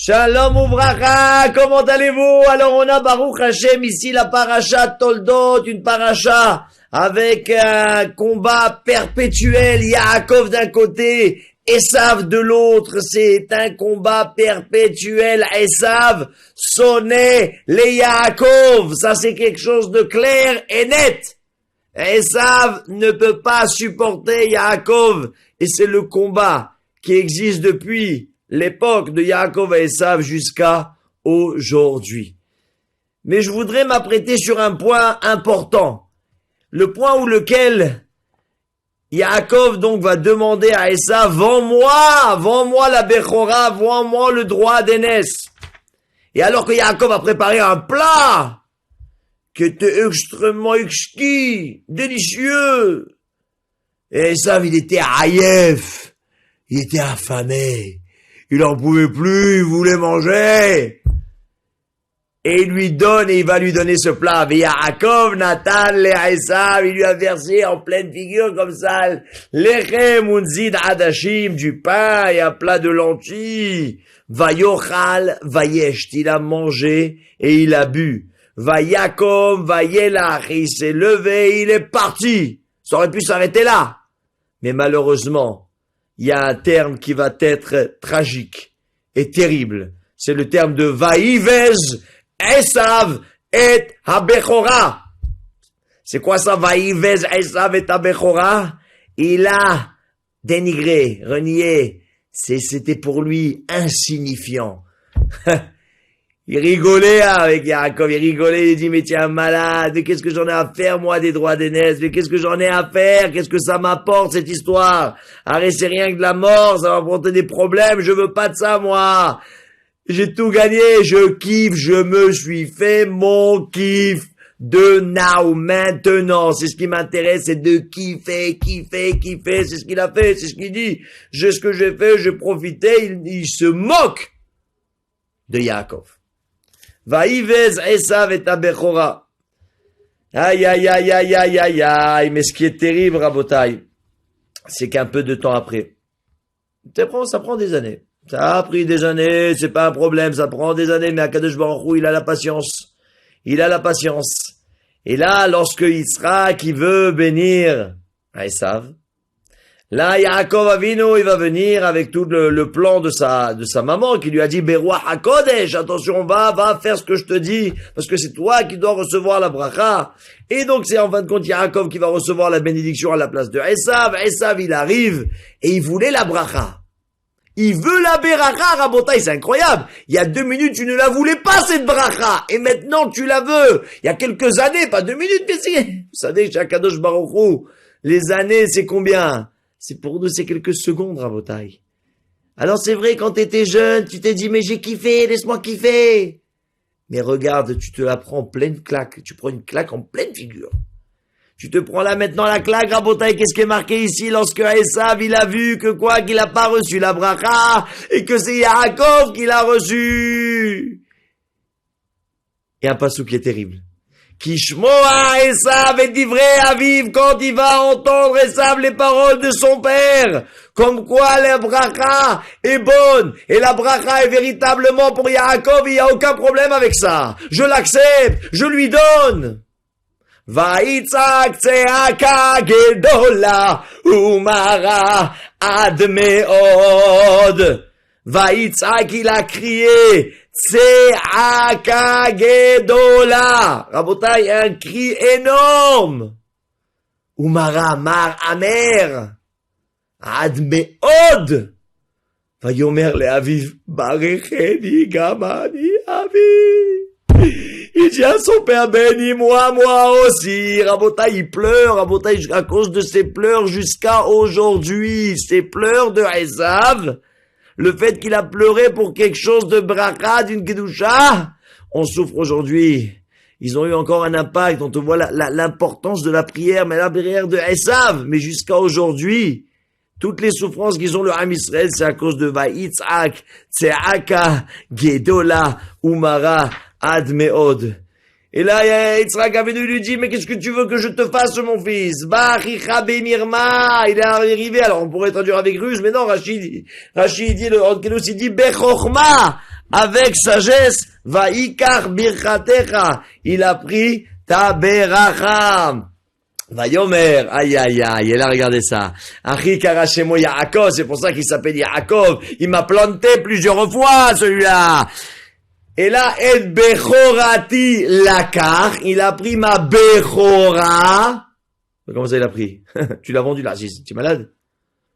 Shalom Ouvracha, comment allez-vous? Alors on a Baruch Hashem ici la paracha Toldot, une paracha avec un combat perpétuel, Yaakov d'un côté, Esav de l'autre, c'est un combat perpétuel, Esav sonnait les Yaakov, ça c'est quelque chose de clair et net. Esav ne peut pas supporter Yaakov et c'est le combat qui existe depuis l'époque de Yaakov et Esav jusqu'à aujourd'hui. Mais je voudrais m'apprêter sur un point important. Le point où lequel Yaakov donc va demander à Esav, vends-moi la Bechora, vends-moi le droit d'aînesse. Et alors que Yaakov a préparé un plat qui était extrêmement exquis, délicieux. Et Esav, il était aïef, il était affamé. Il en pouvait plus, il voulait manger. Et il lui donne, et il va lui donner ce plat. Et Yaakov, Nathan, le Esav, il lui a versé en pleine figure comme ça, lechem unzid adashim, du pain et un plat de lentilles. Vayochal, vayesh, il a mangé et il a bu. Vayakom, vayelach, il s'est levé, il est parti. Ça aurait pu s'arrêter là. Mais malheureusement, il y a un terme qui va être tragique et terrible. C'est le terme de Vaïvez Esav et Habechora. C'est quoi ça, Vaïvez Esav et Habechora? Il a dénigré, renié. C'était pour lui insignifiant. Il rigolait avec Yaakov, il rigolait, il dit, mais tiens, malade, mais qu'est-ce que j'en ai à faire, moi, des droits d'aînesse, mais qu'est-ce que j'en ai à faire, qu'est-ce que ça m'apporte, cette histoire? Arrête, c'est rien que de la mort, ça va m'apporter des problèmes, je veux pas de ça, moi. J'ai tout gagné, je kiffe, je me suis fait mon kiff de now, maintenant. C'est ce qui m'intéresse, c'est de kiffer, c'est ce qu'il a fait, c'est ce qu'il dit. Ce que j'ai fait, j'ai profité, il se moque de Yaakov. Vaïvez Esav et Abechora. Aïe, aïe, aïe, aïe, aïe, aïe, aïe. Mais ce qui est terrible, Rabotai, c'est qu'un peu de temps après, ça prend des années. Ça a pris des années, c'est pas un problème, ça prend des années, mais Akadosh Baruch Hu, il a la patience. Il a la patience. Et là, lorsque Yitzhak, qui veut bénir Esav, là, Yaakov Avinu, il va venir avec tout le plan de sa maman qui lui a dit, Beruach HaKodesh, attention, va faire ce que je te dis, parce que c'est toi qui dois recevoir la bracha. Et donc, c'est en fin de compte Yaakov qui va recevoir la bénédiction à la place de Esav. Esav, il arrive, et il voulait la bracha. Il veut la bracha, Rabotai, c'est incroyable. Il y a 2 minutes, tu ne la voulais pas, cette bracha. Et maintenant, tu la veux. Il y a quelques années, pas 2 minutes, mais c'est, vous savez, chez Akadosh Baruch Hu, les années, c'est combien? C'est pour nous, c'est quelques secondes, Rabotai. Alors c'est vrai, quand t'étais jeune, tu t'es dit, mais j'ai kiffé, laisse-moi kiffer. Mais regarde, tu te la prends en pleine claque. Tu prends une claque en pleine figure. Tu te prends là maintenant la claque, Rabotai. Qu'est-ce qui est marqué ici lorsque Esav, il a vu que quoi, qu'il a pas reçu la bracha, et que c'est Yaakov qui l'a reçu. Et un passage qui est terrible. Kishmoa Esav et divrei aviv, quand il va entendre Esav les paroles de son père, comme quoi la bracha est bonne, et la bracha est véritablement pour Yaakov, il n'y a aucun problème avec ça. Je l'accepte, je lui donne. Vayitzak tseaka gedola, umara ad meod. Vayitzak, il a crié, Tseaka gedola. Rabotai, un cri énorme. Umara mar amer. Ad meod. Vayomer le aviv, barecheni gamani aviv. Il dit à son père, bénis-moi, moi aussi. Rabotai, il pleure, Rabotai, à cause de ses pleurs jusqu'à aujourd'hui. Ses pleurs de Esav. Le fait qu'il a pleuré pour quelque chose de bracha, d'une kedusha, on souffre aujourd'hui. Ils ont eu encore un impact, on te voit l'importance de la prière, mais la prière de Esav, mais jusqu'à aujourd'hui, toutes les souffrances qu'ils ont le Ham Israël, c'est à cause de Vayitzak, Tseaka, Gedola, Umara, Ad Meod. Et là, Yitzhak Avinu lui dit, mais qu'est-ce que tu veux que je te fasse, mon fils? Bachicha bemirma. Il est arrivé, alors on pourrait traduire avec ruse, mais non, Rachid dit, le Onkelos, il dit, bechokma, avec sagesse, vaikar birchatecha. Il a pris ta beracha. Vayomer, aïe, aïe, aïe, et là, regardez ça. Achi karashemo Yaakov, c'est pour ça qu'il s'appelle Yaakov. Il m'a planté plusieurs fois, celui-là. Et là, et bechorati lakar, il a pris ma bechora. Comment ça, il a pris? Tu l'as vendu là, tu es malade?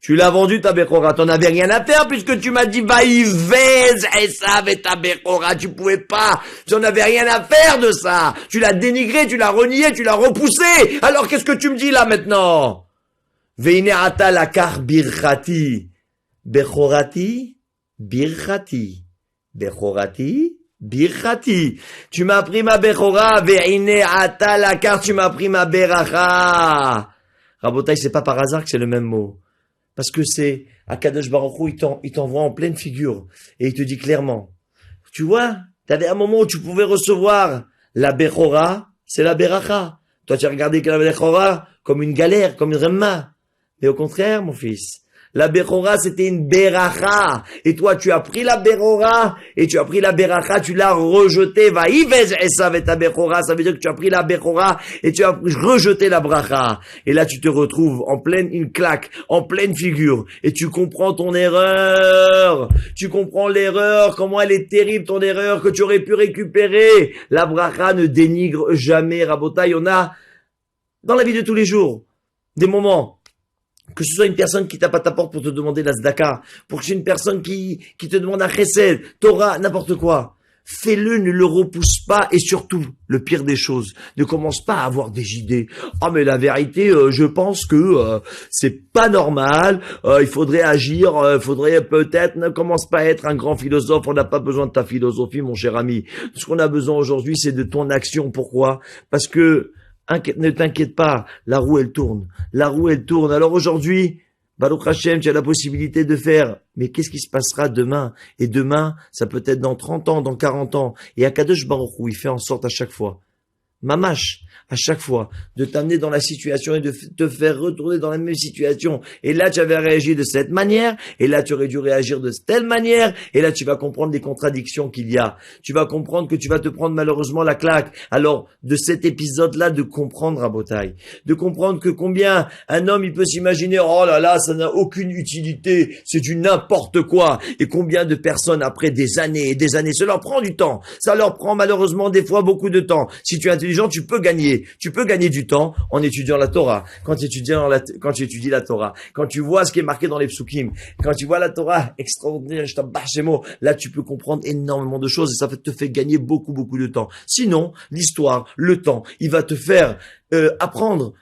Tu l'as vendu ta bechora, t'en avais rien à faire puisque tu m'as dit vaïvez esav et ta bechora, tu pouvais pas, tu n'en avais rien à faire de ça. Tu l'as dénigré, tu l'as renié, tu l'as repoussé. Alors qu'est-ce que tu me dis là maintenant? Veine ata lakar birchati, bechorati, birchati, bechorati. Birchati, tu m'as pris ma bechora, veine ata lakar, tu m'as pris ma beracha. Rabotai, c'est pas par hasard que c'est le même mot. Parce que c'est, Akadosh Baruch Hu, il t'envoie en pleine figure. Et il te dit clairement, tu vois, t'avais un moment où tu pouvais recevoir la bechora, c'est la beracha. Toi, tu as regardé la bechora comme une galère, comme une remma. Mais au contraire, mon fils, la bechora, c'était une beracha. Et toi, tu as pris la bechora, et tu as pris la beracha, tu l'as rejetée. Vaïvez esav et ta bechora, ça veut dire que tu as pris la bechora, et tu as rejeté la bracha. Et là, tu te retrouves en pleine, une claque, en pleine figure. Et tu comprends ton erreur. Tu comprends l'erreur, comment elle est terrible, ton erreur, que tu aurais pu récupérer. La bracha ne dénigre jamais, Rabotai. On a, dans la vie de tous les jours, des moments, que ce soit une personne qui tape à ta porte pour te demander la tzedaka, pour que c'est une personne qui te demande un chesed, Torah, n'importe quoi. Fais-le, ne le repousse pas, et surtout, le pire des choses, ne commence pas à avoir des idées. Ah, mais la vérité, je pense que c'est pas normal, il faudrait agir, faudrait peut-être, ne commence pas à être un grand philosophe, on n'a pas besoin de ta philosophie, mon cher ami. Ce qu'on a besoin aujourd'hui, c'est de ton action. Pourquoi? Parce que ne t'inquiète pas, la roue elle tourne. La roue elle tourne. Alors aujourd'hui, Baruch Hashem, tu as la possibilité de faire. Mais qu'est-ce qui se passera demain? Et demain, ça peut être dans 30 ans, dans 40 ans. Et Akadosh Baruch Hu, il fait en sorte à chaque fois, mamash, à chaque fois, de t'amener dans la situation et de te faire retourner dans la même situation. Et là, tu avais réagi de cette manière, et là, tu aurais dû réagir de telle manière, et là, tu vas comprendre les contradictions qu'il y a. Tu vas comprendre que tu vas te prendre malheureusement la claque. Alors, de cet épisode-là, de comprendre, Rabotai, de comprendre que combien un homme, il peut s'imaginer, oh là là, ça n'a aucune utilité, c'est du n'importe quoi. Et combien de personnes, après des années et des années, ça leur prend du temps. Ça leur prend malheureusement des fois beaucoup de temps. Si tu es intelligent, tu peux gagner. Tu peux gagner du temps en étudiant la Torah. Quand tu étudies la Torah, quand tu vois ce qui est marqué dans les psukim, quand tu vois la Torah extraordinaire, là tu peux comprendre énormément de choses et ça te fait gagner beaucoup de temps. Sinon, l'histoire, le temps, il va te faire apprendre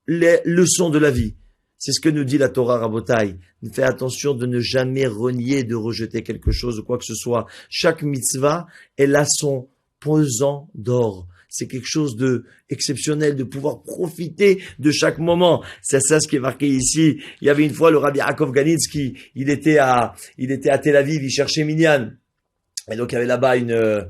les leçons de la vie. C'est ce que nous dit la Torah, Rabotai. Fais attention de ne jamais renier, de rejeter quelque chose ou quoi que ce soit. Chaque mitzvah, elle a son pesant d'or. C'est quelque chose de exceptionnel, de pouvoir profiter de chaque moment. C'est ça ce qui est marqué ici. Il y avait une fois le Rabbi Yaakov Ganitsky, il était à Tel Aviv, il cherchait Minyan. Et donc il y avait là-bas une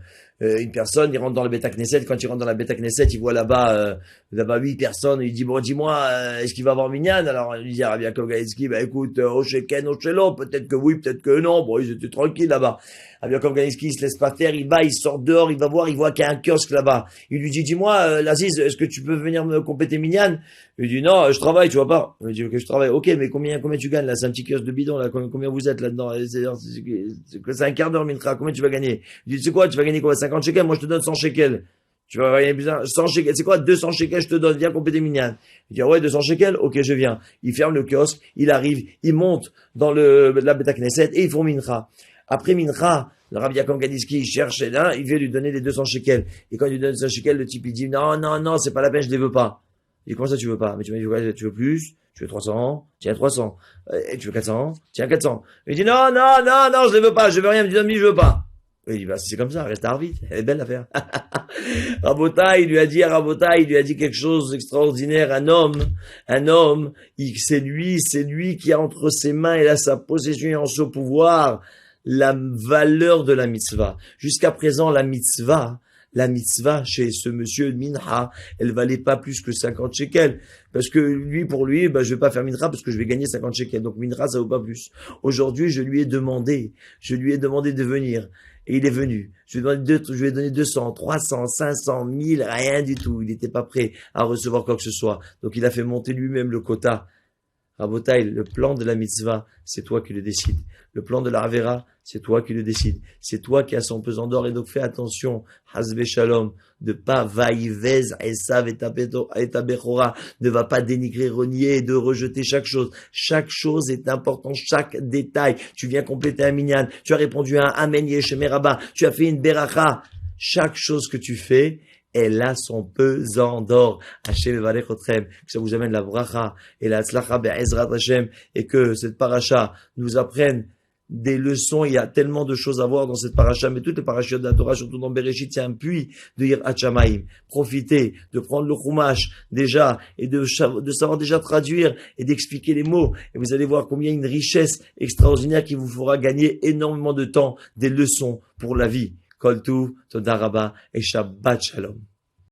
personne, il rentre dans le Beit Knesset. Quand il rentre dans la Beit Knesset, il voit là-bas 8 personnes. Il dit, bon, dis-moi, est-ce qu'il va avoir Minyan? Alors, il dit à Rabbi Yaakov Ganitsky, écoute, Osheken, Oshelo, peut-être que oui, peut-être que non. Bon, ils étaient tranquilles là-bas. Rabbi Yaakov Ganitsky, il se laisse pas faire, il va, il sort dehors, il va voir, il voit qu'il y a un kiosque là-bas. Il lui dit, dis-moi, Laziz, est-ce que tu peux venir me compléter Minyan? Il lui dit, non, je travaille, tu vois pas. Il dit, ok, je travaille. Ok, mais combien tu gagnes là? C'est un petit kiosque de bidon là. Combien vous êtes là-dedans? C'est un quart d'heure, Mintra. Combien tu vas gagner? Il dit, c'est quoi? Tu vas gagner quoi? 50 shekels? Moi, je te donne 100 shekels. Tu vas gagner 100 shekels. C'est quoi? 200 shekels, je te donne. Viens compléter Minyan. Il dit, ouais, 200 shekels? Ok, je viens. Il ferme le kiosque. Il arrive. Il monte dans la Beit Knesset et ils font Mincha. Après Mincha, le Rabbi Yaakov Ganitsky, il cherche là, il veut lui donner les 200 shekels. Et quand il lui donne 200 shekels, le type, il dit, non, c'est pas la peine, je les veux pas. Il dit, comment ça, tu veux pas? Mais tu veux plus? Tu veux 300? Tiens, 300. Et tu veux 400? Tiens, 400. Il dit, non, je les veux pas, je veux rien. Il me dit, je veux pas. Et il dit, c'est comme ça, reste à Arvit. Elle est belle l'affaire. Rabotai, il lui a dit quelque chose d'extraordinaire. Un homme, c'est lui qui a entre ses mains et a sa possession et en son pouvoir la valeur de la mitzvah. Jusqu'à présent, la mitzvah, la mitzvah chez ce monsieur Mincha, elle valait pas plus que 50 shekels. Parce que lui, pour lui, je vais pas faire Mincha parce que je vais gagner 50 shekels. Donc Mincha, ça vaut pas plus. Aujourd'hui, je lui ai demandé de venir. Et il est venu. Je lui ai donné 200, 300, 500, 1000, rien du tout. Il n'était pas prêt à recevoir quoi que ce soit. Donc il a fait monter lui-même le quota. Rabotai, le plan de la mitzvah, c'est toi qui le décides. Le plan de la Havera, c'est toi qui le décides. C'est toi qui as son pesant d'or. Et donc fais attention, Hazbe Shalom, de pas vaïvez, Esav et ta Bechora, ne va pas dénigrer, renier, de rejeter chaque chose. Chaque chose est importante, chaque détail. Tu viens compléter un minyan, tu as répondu à un Amen Yeshem Rabba, tu as fait une beracha. Chaque chose que tu fais, elle a son pesant d'or. Hashem Evarechotrem, que ça vous amène la bracha et la tzlacha be'ezrat Hashem, et que cette paracha nous apprenne des leçons. Il y a tellement de choses à voir dans cette paracha, mais toutes les parachutes de la Torah, surtout dans Bereshit, c'est un puits de Yirat Shamayim. Profitez de prendre le Chumash déjà et de savoir déjà traduire et d'expliquer les mots. Et vous allez voir combien il y a une richesse extraordinaire qui vous fera gagner énormément de temps, des leçons pour la vie. Kol Tuv, Toda Rabba et Shabbat Shalom.